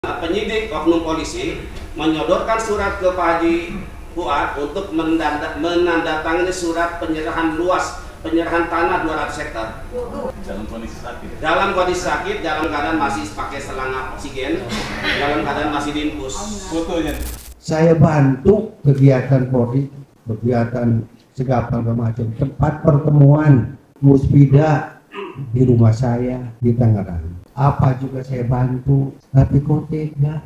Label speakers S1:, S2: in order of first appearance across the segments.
S1: Penyidik oknum polisi menyodorkan surat ke Pak Haji Fuad untuk menandatangani surat penyerahan tanah 200 hektar.
S2: Dalam kondisi sakit.
S1: Dalam kondisi sakit, dalam keadaan masih pakai selang oksigen, dalam keadaan masih diinfus.
S2: Fotonya.
S3: Saya bantu kegiatan Polri, kegiatan segala macam, tempat pertemuan Musbida di rumah saya di Tangerang. Apa juga saya bantu, tapi kok tega.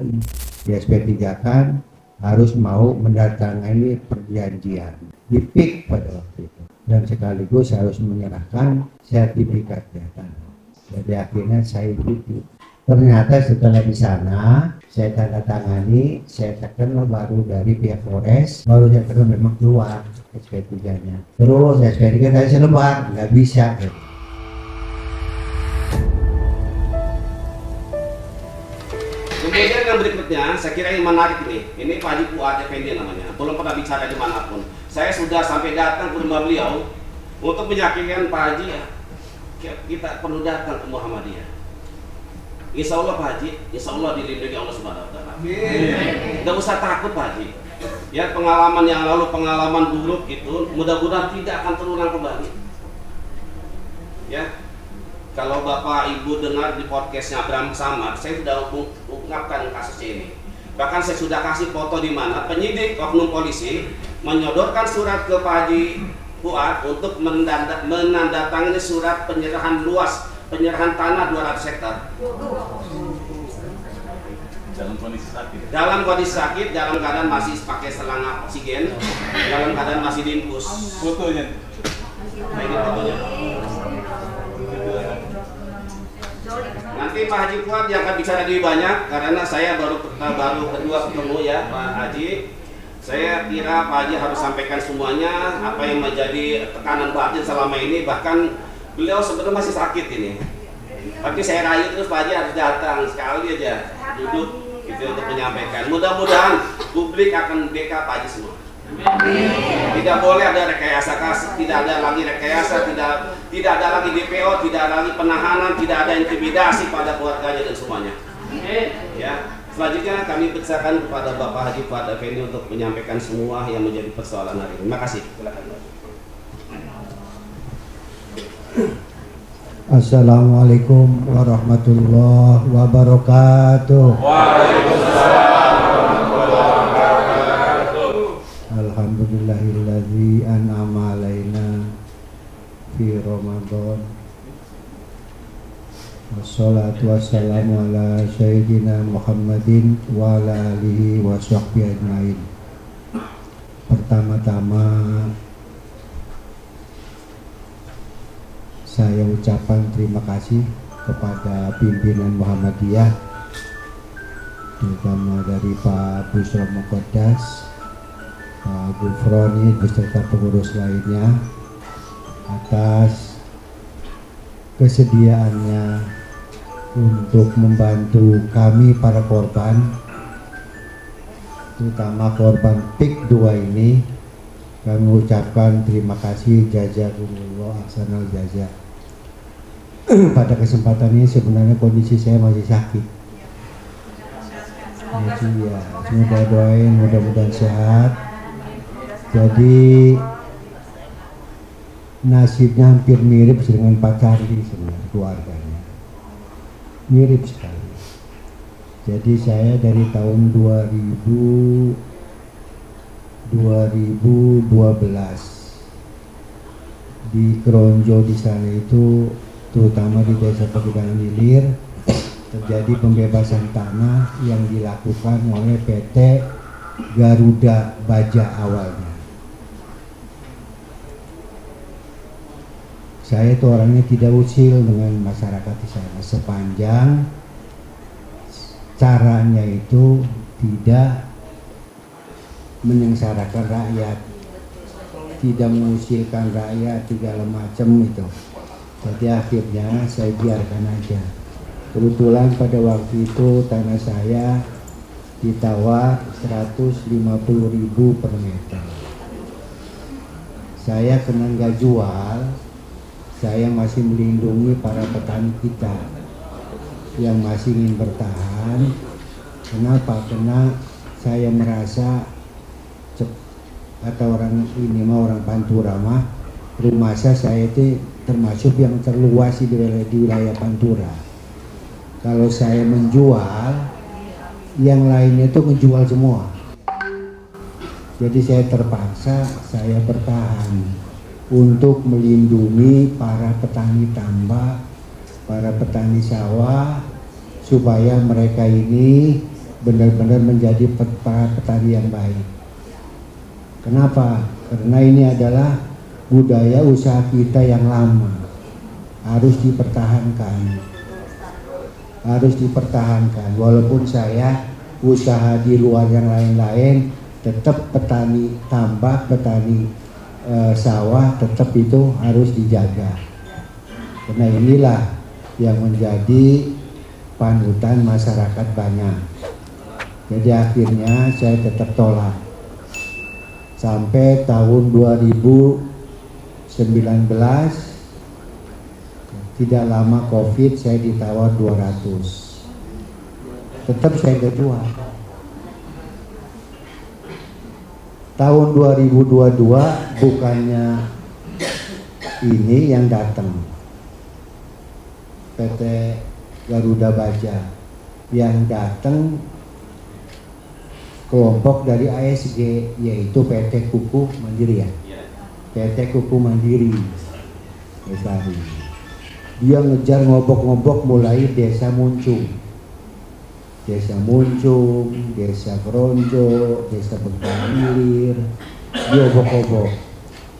S3: Di SP3 kan harus mau mendatangani perjanjian di PIK pada waktu itu, dan sekaligus harus menyerahkan sertifikat tanah. Jadi akhirnya saya ikuti. Ternyata setelah di sana saya tanda tangani, saya tekan baru dari pihak Polres, baru saya tekan memang keluar SP3-nya. Terus SP3 saya selebar, nggak bisa.
S1: Kemudian yang berikutnya, saya kira yang menarik ini Pak Haji Fuad Effendi namanya, belum pernah bicara dimanapun. Saya sudah sampai datang ke rumah beliau untuk meyakinkan Pak Haji, kita perlu datang ke Muhammadiyah. Insya Allah Pak Haji, insya Allah dilindungi Allah Subhanahu Wa Taala. Tidak usah takut Pak Haji. Ya, pengalaman yang lalu, pengalaman buruk gitu, mudah-mudahan tidak akan terulang kembali. Ya. Kalau Bapak Ibu dengar di podcastnya Abraham Samad, saya sudah ungkapkan kasus ini. Bahkan saya sudah kasih foto di mana penyidik oknum polisi menyodorkan surat ke Pak Haji Fuad untuk menandatangani surat penyerahan tanah 200 hektar.
S2: Dalam kondisi sakit.
S1: Dalam kondisi sakit, dalam keadaan masih pakai selang oksigen, dalam keadaan masih diinfus.
S2: Fotonya.
S1: Nah, ini fotonya. Nanti Pak Haji Fuad yang akan bicara lebih banyak karena saya baru kedua ketemu ya Pak Haji. Saya kira Pak Haji harus sampaikan semuanya apa yang menjadi tekanan batin selama ini, bahkan beliau sebenarnya masih sakit ini. Tapi saya rayu terus Pak Haji harus datang sekali aja duduk gitu untuk menyampaikan. Mudah-mudahan publik akan backup Pak Haji semua. Tidak boleh ada rekayasa kasus, tidak ada lagi rekayasa, tidak ada lagi DPO, tidak ada lagi penahanan, tidak ada intimidasi pada keluarganya dan semuanya. Ya, selanjutnya kami persilakan kepada Bapak Haji Fuad Effendi untuk menyampaikan semua yang menjadi persoalan hari ini. Terima kasih. Silakan.
S3: Assalamualaikum warahmatullahi wabarakatuh.
S2: Waalaikumsalam.
S3: Alhamdulillahilladzi an'ama alaina fi Ramadan. Wassalatu wassalamu ala sayyidina Muhammadin wa ala alihi wa sahbihi ajmain. Pertama-tama saya ucapkan terima kasih kepada pimpinan Muhammadiyah, terutama dari Pak Busro Muqaddas, Pak Gufroni beserta pengurus lainnya atas kesediaannya untuk membantu kami para korban, terutama korban PIK 2 ini. Kami ucapkan terima kasih, jazakumullah ahsanal jazaa. Pada kesempatan ini sebenarnya kondisi saya masih sakit. Jadi ya, semoga doain mudah-mudahan sehat. Jadi nasibnya hampir mirip dengan Pak Carli sebenarnya, keluarganya mirip sekali. Jadi saya dari tahun 2012 di Kronjo di sana itu, terutama di Desa Pegedangan Hilir, terjadi pembebasan tanah yang dilakukan oleh PT Garuda Baja awalnya. Saya itu orangnya tidak usil dengan masyarakat di sana, sepanjang caranya itu tidak menyengsarakan rakyat, tidak mengusilkan rakyat, segala macam itu. Jadi akhirnya saya biarkan aja. Kebetulan pada waktu itu tanah saya ditawar 150.000 per meter. Saya kena nggak jual, saya masih melindungi para petani kita yang masih ingin bertahan Kenapa? Karena saya merasa kata orang ini mah, orang Pantura mah, rumah saya itu termasuk yang terluas di wilayah Pantura. Kalau saya menjual, yang lainnya itu menjual semua. Jadi saya terpaksa saya bertahan untuk melindungi para petani tambak, para petani sawah, supaya mereka ini benar-benar menjadi para petani yang baik. Kenapa? Karena ini adalah budaya usaha kita yang lama, harus dipertahankan. Harus dipertahankan. Walaupun saya usaha di luar yang lain-lain, tetap petani tambak, petani sawah tetap itu harus dijaga. Karena inilah yang menjadi panutan masyarakat banyak. Jadi akhirnya saya tetap tolak. Sampai tahun 2019, tidak lama COVID, saya ditawar 200. Tetap saya gak jual. Tahun 2022 bukannya ini yang datang, PT Garuda Baja, yang datang kelompok dari ASG, yaitu PT Kuku Mandiri ya, PT Kuku Mandiri Lestari. Dia ngejar ngobok-ngobok mulai desa Muncung, desa Keronjo, desa Bengkalilir, dia obok-obok,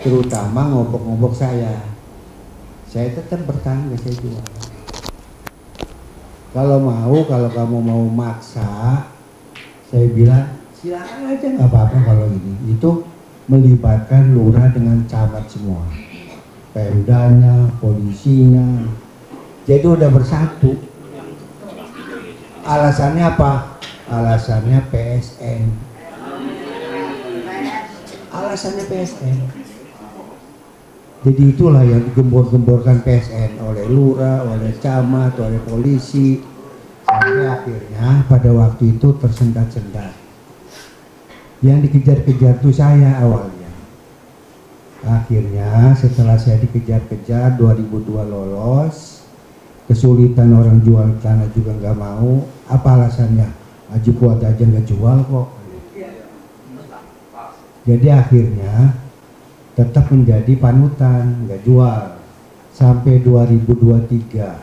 S3: terutama ngobok-ngobok saya. Saya tetap bertahan, gak saya jual. Kalau kamu mau maksa, saya bilang silakan aja, nggak apa-apa. Kalau ini itu melibatkan lurah dengan camat semua, pemdanya, polisinya, jadi udah bersatu. Alasannya apa? Alasannya PSN. Alasannya PSN. Jadi itulah yang digembor-gemborkan PSN oleh lurah, oleh camat, oleh polisi. Sampai akhirnya pada waktu itu tersendat-sendat. Yang dikejar-kejar itu saya awalnya. Akhirnya setelah saya dikejar-kejar 2002 lolos, kesulitan orang jual tanah juga nggak mau. Apa alasannya? Haji Fuad aja nggak jual kok. Jadi akhirnya tetap menjadi panutan, nggak jual sampai 2023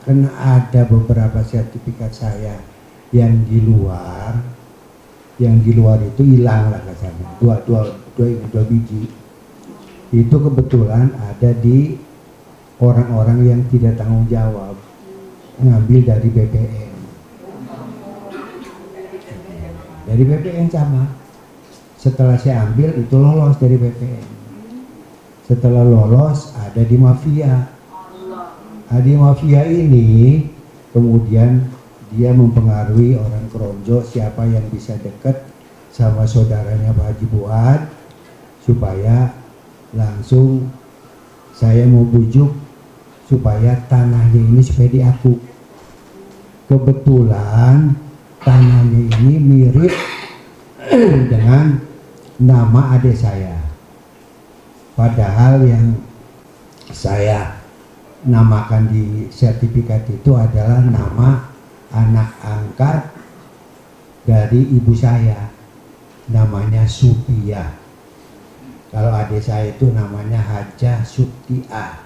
S3: kan ada beberapa sertifikat saya yang di luar itu hilang lah kasarnya, dua biji itu kebetulan ada di orang-orang yang tidak tanggung jawab, ngambil dari BPN sama. Setelah saya ambil itu lolos dari BPN. Setelah lolos ada di mafia. Di mafia ini kemudian dia mempengaruhi orang Keronjo, siapa yang bisa dekat sama saudaranya Pak Haji Fuad, supaya langsung saya mau bujuk supaya tanahnya ini supaya diaku. Kebetulan tanahnya ini mirip dengan nama adik saya, padahal yang saya namakan di sertifikat itu adalah nama anak angkat dari ibu saya, namanya Supia. Kalau adik saya itu namanya Hajah Suptia.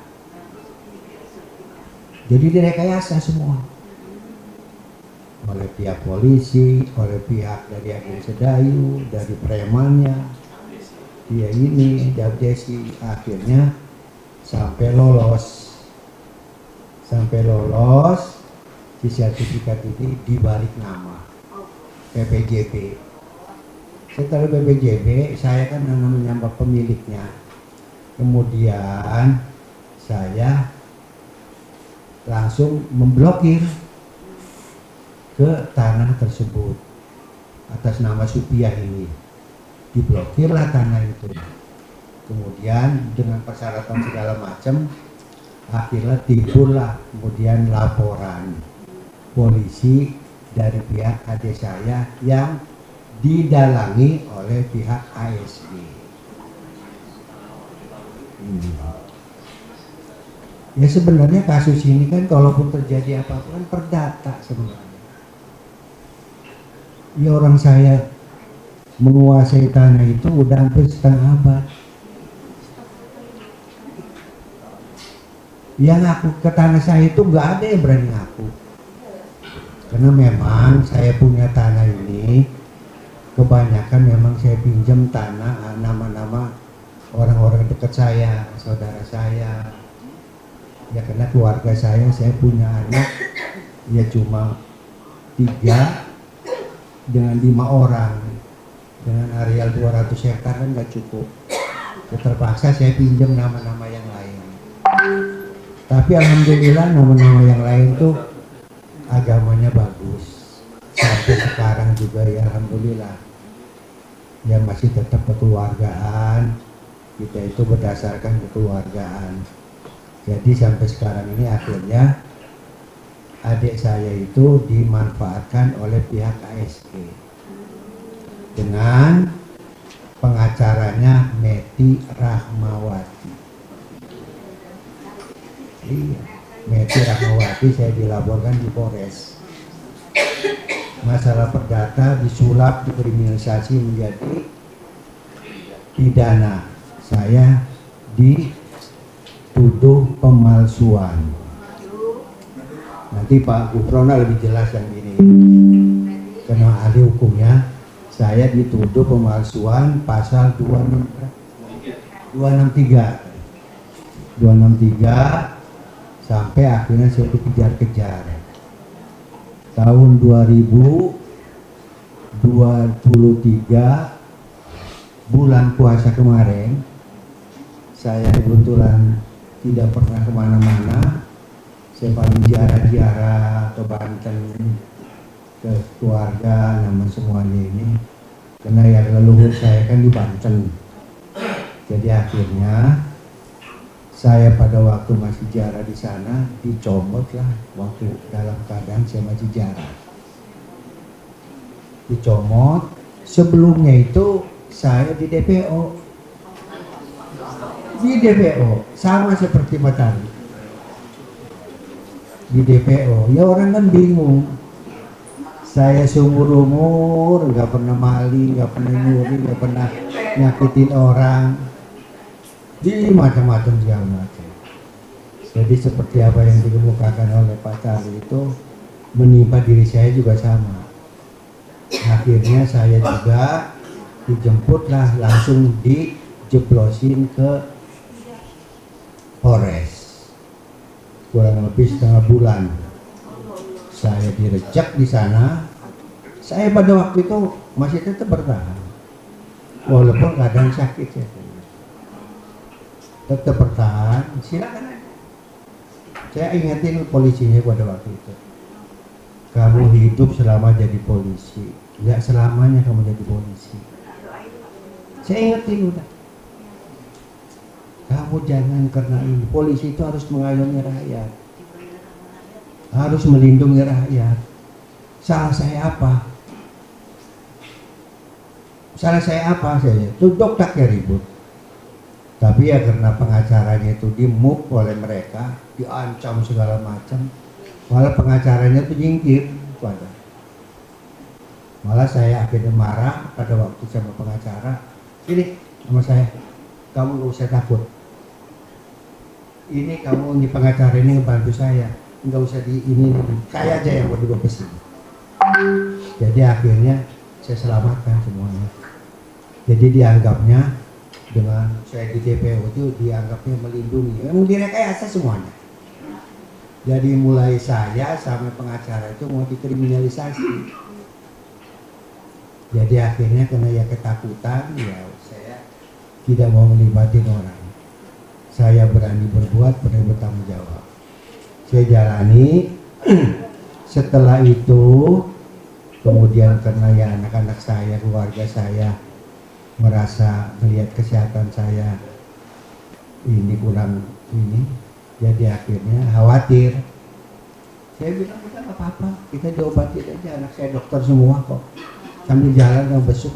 S3: Jadi direkayasa semua oleh pihak polisi, oleh pihak dari Agen Sedayu, dari premannya, dia ini, Jabdesi. Akhirnya sampai lolos si sertifikat ini dibalik nama PPJB. Setelah PPJB saya kan namanya pemiliknya, kemudian saya langsung memblokir ke tanah tersebut atas nama Supiah ini, diblokirlah tanah itu. Kemudian dengan persyaratan segala macam, akhirnya timbullah kemudian laporan polisi dari pihak adik saya yang didalangi oleh pihak ASG. Ya sebenarnya kasus ini kan kalaupun terjadi apa-apa kan perdata sebenarnya. Ya orang saya menguasai tanah itu udah hampir setengah abad. Yang ngaku ke tanah saya itu nggak ada yang berani ngaku. Karena memang saya punya tanah ini kebanyakan memang saya pinjam tanah nama-nama orang-orang dekat saya, saudara saya. Ya karena keluarga saya punya anak ya cuma 3 dengan 5 orang. Dengan areal 200 hektar kan nggak cukup. Ya, terpaksa saya pinjam nama-nama yang lain. Tapi alhamdulillah nama-nama yang lain tuh agamanya bagus. Sampai sekarang juga ya alhamdulillah. Ya masih tetap kekeluargaan. Kita itu berdasarkan kekeluargaan. Jadi sampai sekarang ini akhirnya adik saya itu dimanfaatkan oleh pihak ASG dengan pengacaranya Meti Rahmawati. Iya, Meti Rahmawati saya dilaporkan di Polres. Masalah perdata disulap, dikriminalisasi menjadi pidana. Saya dituduh pemalsuan. Nanti Pak Gufrona lebih jelas yang ini. Karena ahli hukumnya, saya dituduh pemalsuan pasal 263 sampai akhirnya saya dikejar-kejar. Tahun 2023 bulan puasa kemarin, saya kebetulan tidak pernah kemana-mana. Saya paling ziarah-ziarah ke Banten, ke keluarga, nama semuanya ini. Karena yang leluhur saya kan di Banten. Jadi akhirnya saya pada waktu masih ziarah di sana dicomot lah, waktu dalam keadaan saya masih ziarah. Dicomot. Sebelumnya itu saya di DPO. Di DPO sama seperti Pak tadi. Di DPO, ya orang kan bingung. Saya seumur umur nggak pernah maling, nggak pernah nyuri, nggak pernah nyakitin orang, di macam-macam segala macam. Jadi seperti apa yang dikemukakan oleh Pak Charlie itu menimpa diri saya juga sama. Akhirnya saya juga dijemputlah, langsung dijeblosin ke Polres. Kurang lebih setengah bulan saya direjek di sana. Saya pada waktu itu masih tetap bertahan walaupun keadaan sakit ya. Tetap bertahan, silakan aja. Saya ingetin polisinya pada waktu itu, kamu hidup selama jadi polisi, nggak selamanya kamu jadi polisi. Saya ingetin udah, kamu jangan karena ini. Polisi itu harus mengayomi rakyat, harus melindungi rakyat. Salah saya apa? Salah saya apa? Saya duduk tak ya ribut. Tapi ya karena pengacaranya itu dimuk oleh mereka, diancam segala macam, malah pengacaranya itu jingkir pada. Malah saya akhirnya marah pada waktu sama pengacara. Ini sama saya, kamu gak usah takut. Ini kamu di pengacara ini ngebantu saya, nggak usah di ini, saya aja yang berdua kesini. Jadi akhirnya saya selamatkan semuanya. Jadi dianggapnya dengan saya di DPO itu dianggapnya melindungi, memang direkayasa semuanya. Jadi mulai saya sampai pengacara itu mau dikriminalisasi. Jadi akhirnya karena ya ketakutan, ya saya tidak mau melibatin orang. Saya berani berbuat, berani bertanggung jawab. Saya jalani. Setelah itu kemudian karena ya anak-anak saya, keluarga saya merasa melihat kesehatan saya ini kurang ini, jadi akhirnya khawatir Saya bilang udah nggak apa-apa, kita diobatin aja, anak saya dokter semua kok. Sambil jalan kamu besok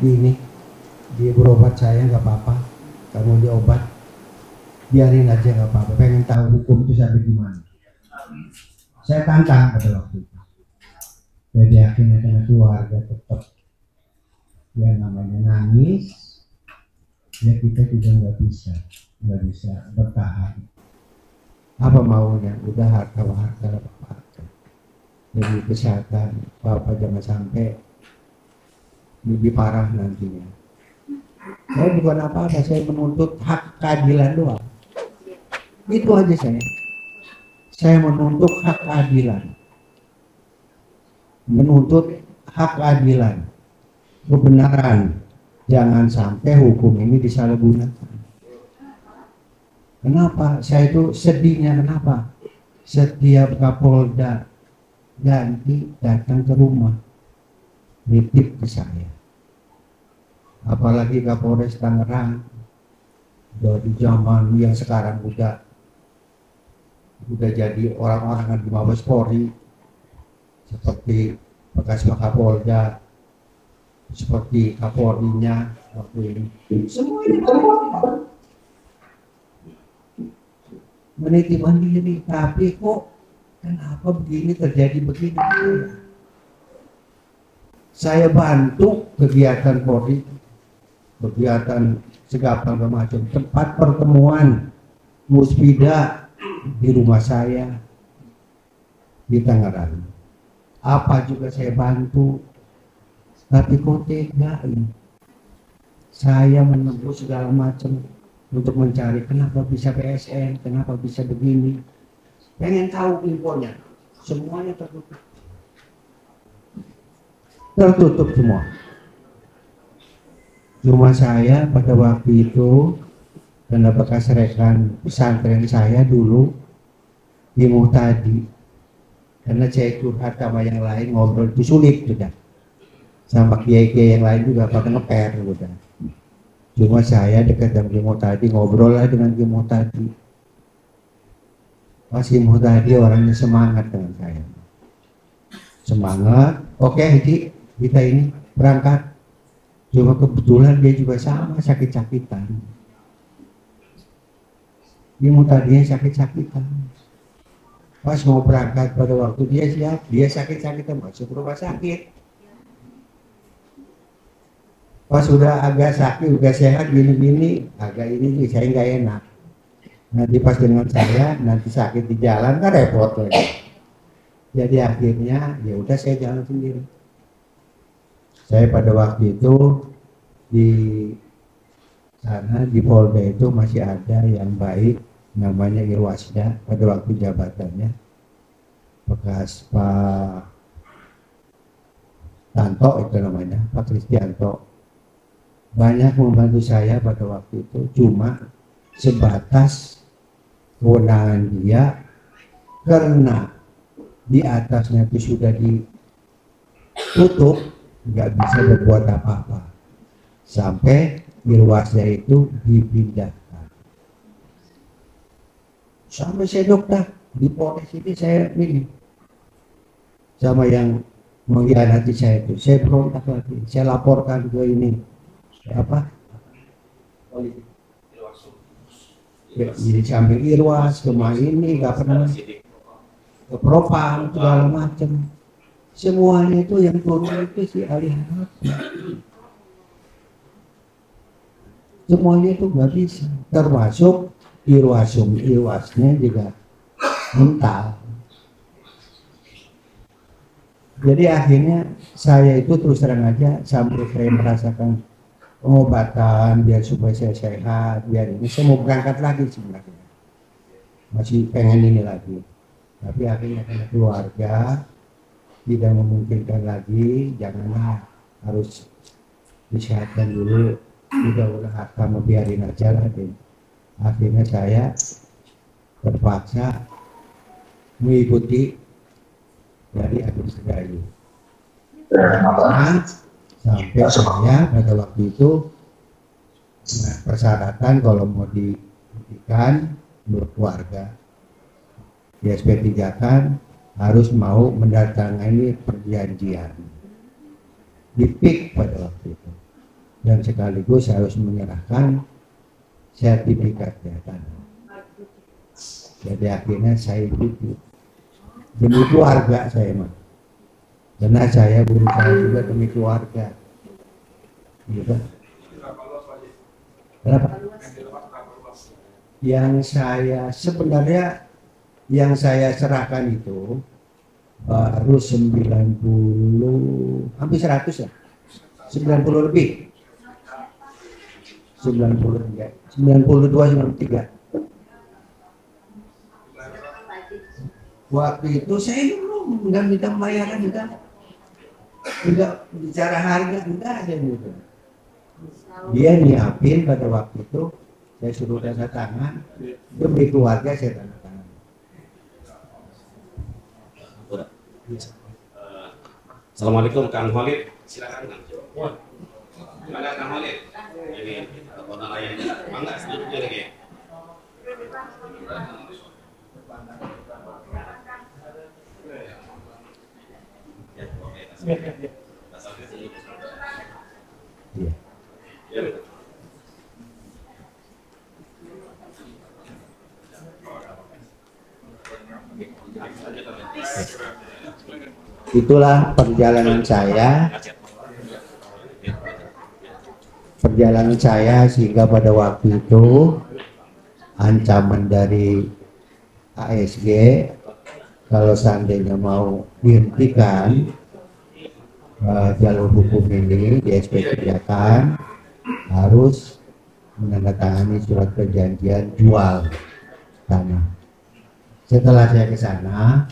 S3: ini dia berobat saya nggak apa-apa, kamu diobat biarin aja nggak apa-apa. Pengen tahu hukum itu sampai gimana? Saya tantang pada waktu itu. Jadi akhirnya dengan keluarga tetap yang namanya nangis, ya kita juga nggak bisa bertahan. Apa maunya? Udah harta apa. Jadi kesehatan Bapak jangan sampai lebih parah nantinya. Saya bukan apa-apa, saya menuntut hak keadilan doang. Itu aja saya menuntut hak keadilan, kebenaran. Jangan sampai hukum ini disalahgunakan. Kenapa? Saya itu sedihnya kenapa? Setiap Kapolda ganti datang ke rumah, nitip ke saya. Apalagi Kapolres Tangerang dari zaman yang sekarang udah jadi orang-orang di Mabes Polri, seperti bekas Kapolda, seperti Kapolrinya waktu ini, semuanya meniti mandiri. Tapi kok kenapa begini terjadi begini? Saya bantu kegiatan Polri, kegiatan segala macam, tempat pertemuan Musbida di rumah saya di Tangerang. Apa juga saya bantu, tapi kok tega ini? Saya menembus segala macam untuk mencari kenapa bisa PSN, kenapa bisa begini. Pengen tahu infonya, semuanya tertutup semua. Cuma saya pada waktu itu, karena bekas rekan pesantren saya dulu di Muhtadi, karena saya curhat sama yang lain, ngobrol itu sulit sudah, sama kiai-kiai yang lain juga pada ngeper udah. Cuma saya dekat dengan Kimo tadi, ngobrol lah dengan Kimo tadi. Pas Kimo tadi orangnya semangat dengan saya. Semangat, oke Hiki, kita ini berangkat. Cuma kebetulan dia juga sama sakit-sakitan. Kimo tadinya sakit-sakitan. Pas mau berangkat pada waktu dia siap, dia sakit-sakitan masuk rumah sakit. Pas sudah agak sakit, udah sehat gini-gini, agak ini saya nggak enak. Nanti pas dengan saya, nanti sakit di jalan kan repot lagi. Jadi akhirnya ya udah saya jalan sendiri. Saya pada waktu itu di sana di Polda itu masih ada yang baik, namanya Irwasda pada waktu jabatannya, bekas Pak Tanto itu namanya, Pak Kristianto. Banyak membantu saya pada waktu itu, cuma sebatas kewenangan dia, karena di atasnya itu sudah ditutup, nggak bisa berbuat apa-apa sampai Irwasda itu dipindahkan. Sampai saya dokter di Polres ini, saya ini sama yang mengkhianati saya itu, saya berontak lagi, saya laporkan ke ini apa jadi sambil Irwas kemana ini nggak pernah ke Propam segala macam, semuanya itu yang turun itu si Ali Harap, semuanya itu nggak bisa, termasuk Irwasnya juga mental. Jadi akhirnya saya itu terus terang aja, sampai saya merasakan pengobatan biar supaya saya sehat, biar ini saya mau berangkat lagi sebenarnya, masih pengen ini lagi, tapi akhirnya karena keluarga tidak memungkinkan lagi, janganlah, harus disehatkan dulu, udah kamu biarin aja lah. Akhirnya saya terpaksa mengikuti dari Agus Sedayu. Sampai saya pada waktu itu persyaratan kalau mau diberikan berkeluarga di SP3 kan harus mau mendatangani perjanjian dipik pada waktu itu, dan sekaligus harus menyerahkan sertifikatnya tanah. Jadi akhirnya saya itu demi keluarga saya mah, karena saya berusaha juga demi keluarga. Gitu. Berapa? Yang saya sebenarnya yang saya serahkan itu baru 90, hampir 100 ya, 90 lebih, 90 ya, 92, 93. Waktu itu saya belum nggak minta bayaran, enggak bicara harga, enggak ada gitu. Dia nyiapin pada waktu itu, saya suruh tanda tangan, demi keluarga saya tanda tangan.
S1: Assalamualaikum Kang Khalid, silakan Kang. Gimana Kang Khalid? Ini kota layannya, mangga sedikitnya lagi.
S3: Itulah perjalanan saya sehingga pada waktu itu ancaman dari ASG kalau seandainya mau dihentikan jalur hukum ini di SP Kebijakan harus menandatangani surat perjanjian jual tanah. Setelah saya ke sana,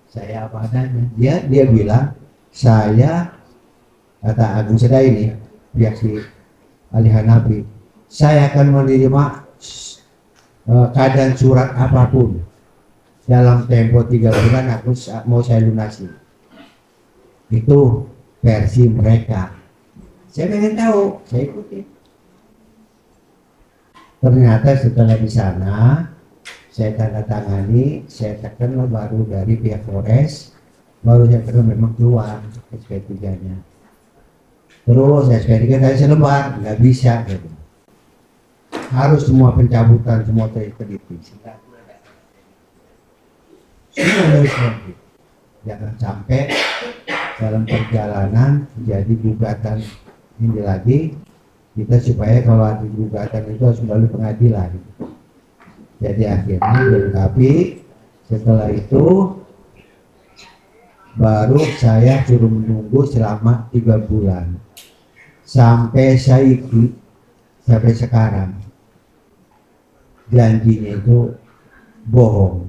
S3: saya apa adanya. Dia bilang, saya, kata Agung Seda ini, pihak si Ali Hanafi, saya akan menerima keadaan surat apapun dalam tempo 3 bulan, aku mau saya lunasi. Itu versi mereka. Saya pengen tahu, saya ikuti. Ternyata setelah di sana, saya tanda tangani, saya tekan baru dari pihak Polres, baru saya tekan memang keluar SP3-nya. Terus SP3 saya selembar, nggak bisa gitu. Harus semua pencabutan, semua teliti. Jangan sampai dalam perjalanan jadi gugatan ini lagi, kita supaya kalau ada gugatan itu harus melalui pengadilan. Jadi akhirnya dilengkapi. Setelah itu baru saya suruh menunggu selama 3 bulan sampai saya ikut sampai sekarang. Janjinya itu bohong.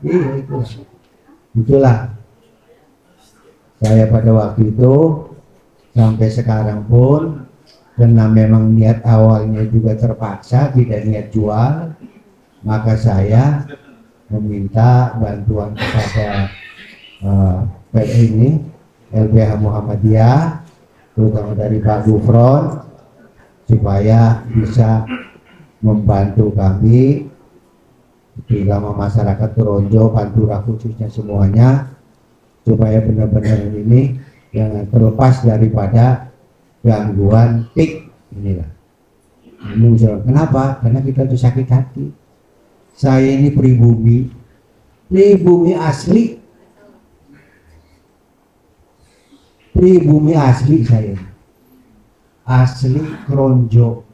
S3: Iya itulah saya pada waktu itu sampai sekarang pun. Karena memang niat awalnya juga terpaksa, tidak niat jual, maka saya meminta bantuan kepada ini LBH Muhammadiyah, terutama dari Pak Gufron, supaya bisa membantu kami, terutama masyarakat Toronjo, Pantura khususnya semuanya, supaya benar-benar ini yang terlepas daripada gangguan PIK inilah. Kenapa? Karena kita tuh sakit hati. Saya ini pribumi asli. Pribumi asli saya. Asli Kronjo.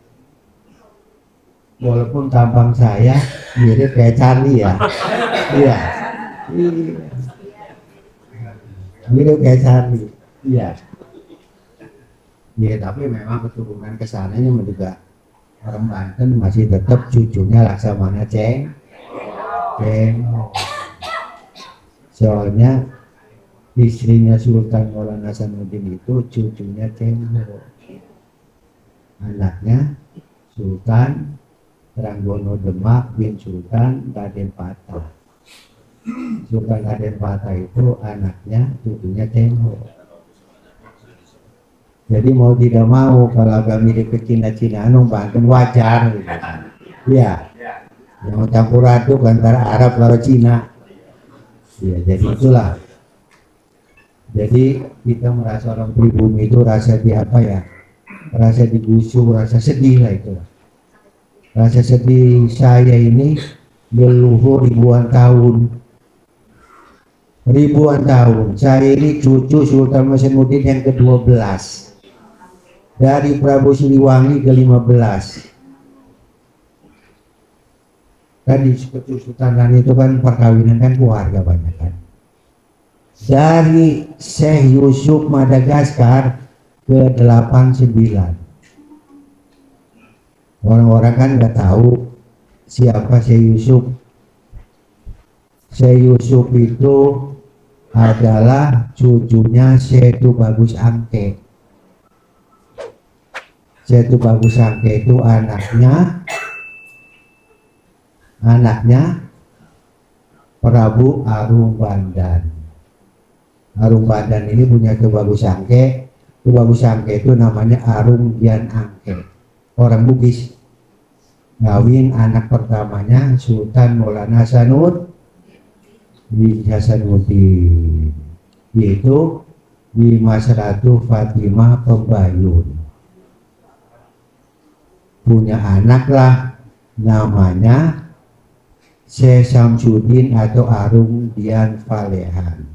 S3: Walaupun tampang saya mirip kayak Charlie ya. Iya. Mirip kayak Charlie. Iya. Ya, tapi memang keturunan kesananya juga orang Banten masih tetap cucunya Laksamana Ceng. Soalnya istrinya Sultan Maulana Hasanuddin itu cucunya Cengho. Anaknya Sultan Tranggono Demak bin Sultan Raden Patah. Sultan Raden Patah itu anaknya cucunya Cengho. Jadi mau tidak mau kalau agak mirip ke Cina-Cina, Banten wajar gitu. Ya, yang campur aduk antara Arab lawan Cina. Ya, jadi itulah. Jadi kita merasa orang pribumi itu rasa di apa ya? Rasa digusur, rasa sedih lah itu. Rasa sedih saya ini leluhur ribuan tahun. Ribuan tahun. Saya ini cucu Sultan Masenuddin yang ke-12. Dari Prabu Siliwangi ke-15. Kan di Kesultanan itu kan perkawinan kan keluarga banyak kan. Dari Syekh Yusuf Madagaskar ke-89. Orang-orang kan nggak tahu siapa Syekh Yusuf. Syekh Yusuf itu adalah cucunya Syekh Bagus Angke. Syekh Bagus Angke itu anaknya Prabu Arung Bandan. Arung Bandan ini punya Ki Bagus Angke. Ki Bagus Angke itu namanya Arung Dian Angke, orang Bugis. Ngawin anak pertamanya Sultan Maulana Hasanuddin, yaitu di Mas Ratu Fatimah Pembayun. Punya anak lah namanya Syekh Samsudin atau Arung Dian Falehan.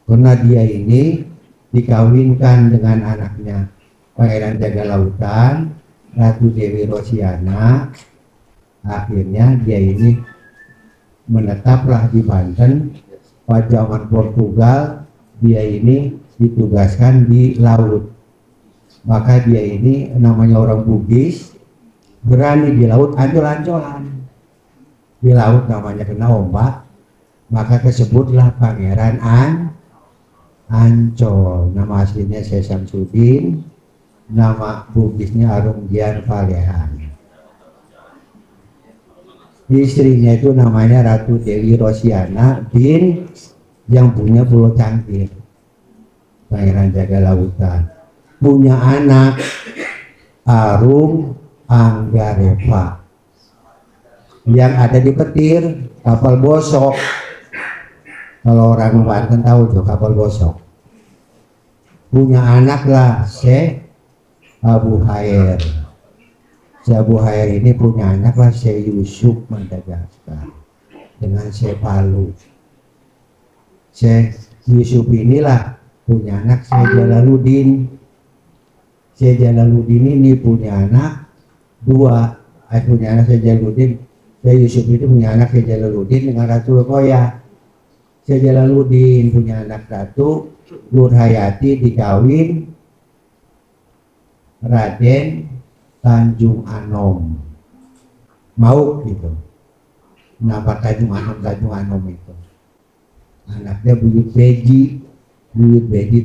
S3: Karena dia ini dikawinkan dengan anaknya Pangeran Jaga Lautan, Ratu Dewi Rosiana. Akhirnya dia ini menetaplah di Banten. Pada zaman Portugal dia ini ditugaskan di laut. Maka dia ini namanya orang Bugis, berani di laut ancol-ancolan. Di laut namanya kena ombak, maka tersebutlah Pangeran Ancol. Nama aslinya Syekh Samsudin, nama Bugisnya Arung Dian Falehan. Istrinya itu namanya Ratu Dewi Rosiana bin yang punya Pulau Cangkir, Pangeran Jaga Lautan. Punya anak Arung Anggarepa yang ada di Petir, kapal bosok. Kalau orang Banten tahu tuh kapal bosok. Punya anak lah Syekh Abu Hair. Syekh Abu Hair ini punya anak lah Syekh Yusuf Madagaskar dengan Syekh Palu. Syekh Yusuf inilah punya anak Syekh Jalaluddin. Syekh Jalaluddin ini punya anak dua. Punya anak Syekh Jalaluddin. Syekh Yusuf itu punya anak Syekh Jalaluddin dengan Ratu Koya. Syekh Jalaluddin punya anak Ratu Nurhayati dikawin Raden Tanjung Anom. Mau gitu. Nama Tanjung Anom itu. Anaknya Buyut Beji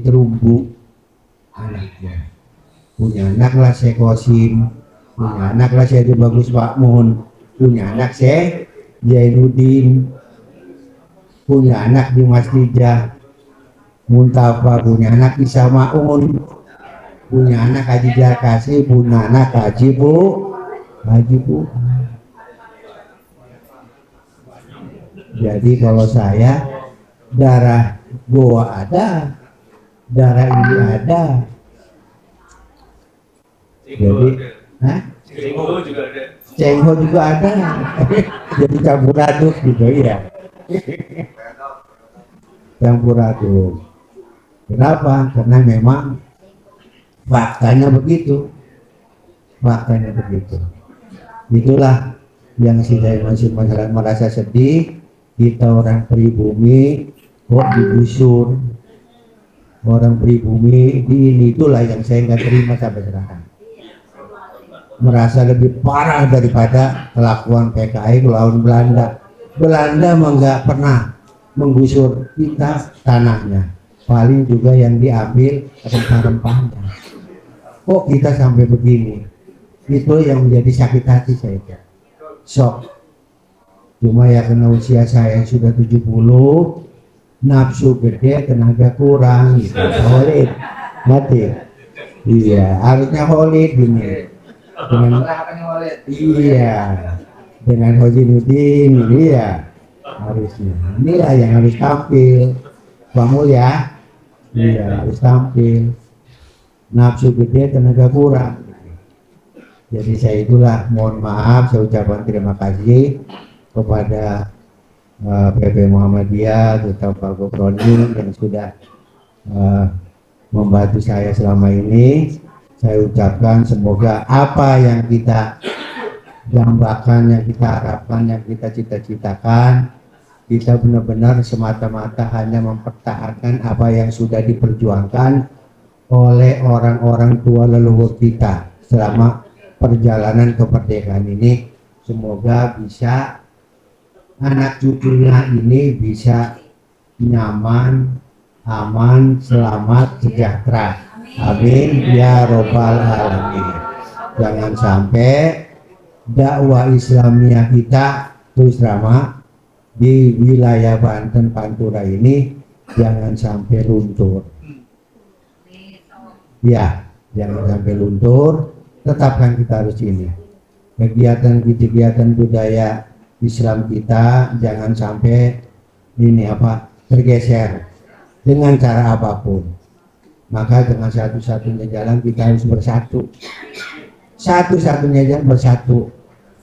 S3: Terumbu. Anaknya. Punya anak lah Syekh Qasim. Punya anak lah Syekh Bagus Makmun. Punya anak Syekh Jainuddin. Punya anak Dimas Dijah Muntafa. Punya anak Isa Ma'un. Punya anak Haji Jarkasi. Punya anak Haji Bu. Jadi kalau saya darah Goa ada, darah ini ada. Jadi Cengho juga ada. Jadi campur aduk gitu ya. Campur aduk. Kenapa? Karena memang faktanya begitu. Itulah yang saya masih merasa sedih. Kita orang pribumi kok digusur. Orang pribumi ini, itulah yang saya nggak terima sampai sekarang. Merasa lebih parah daripada kelakuan PKI melawan Belanda. Belanda nggak pernah menggusur kita tanahnya, paling juga yang diambil rempah-rempahnya. Kok kita sampai begini? Itu yang menjadi sakit hati saya. Shock. Cuma ya karena usia saya sudah 70, nafsu gede, tenaga kurang gitu. Holid mati. Iya, harusnya holid gini. Dengan, iya, dengan Hojinuddin ini ya harusnya. Inilah yang harus tampil, Bang ya. Iya harus tampil. Nafsu gede, tenaga kurang. Jadi saya itulah mohon maaf, saya ucapkan terima kasih kepada PP Muhammadiyah, terutama Pak Gofroni yang sudah membantu saya selama ini. Saya ucapkan semoga apa yang kita dambakan, yang kita harapkan, yang kita cita-citakan, kita benar-benar semata-mata hanya mempertahankan apa yang sudah diperjuangkan oleh orang-orang tua leluhur kita selama perjalanan kemerdekaan ini. Semoga bisa anak cucunya ini bisa nyaman, aman, selamat, sejahtera. Amin ya robbal alamin. Jangan sampai dakwah Islamiyah kita terus ramah di wilayah Banten Pantura ini jangan sampai luntur. Ya, jangan sampai luntur. Tetapkan kita harus ini. Kegiatan budaya Islam kita jangan sampai ini tergeser dengan cara apapun. Maka dengan satu-satunya jalan kita harus bersatu. Satu-satunya jalan bersatu.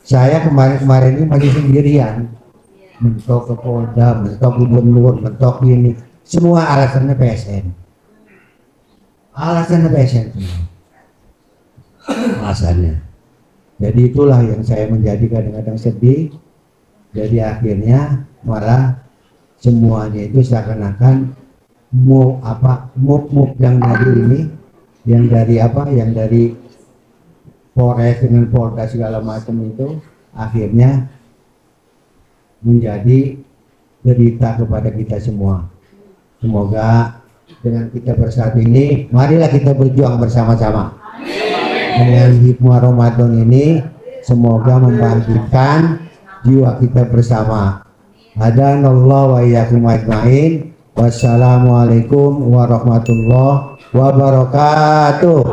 S3: Saya kemarin ini masih sendirian. Mentok ke Polda, mentok gubernur, mentok ini. Semua alasannya PSN. Alasannya PSN semua. Alasannya. Jadi itulah yang saya menjadi kadang-kadang sedih. Jadi akhirnya malah semuanya itu seakan-akan move yang dari ini, yang dari Polres dengan Polda segala macam itu akhirnya menjadi derita kepada kita semua. Semoga dengan kita bersatu ini, marilah kita berjuang bersama-sama. Dengan hikmah Ramadan ini, semoga membangkitkan jiwa kita bersama. Hadanallahu wa iyyakum ajmain. Wassalamualaikum warahmatullahi wabarakatuh.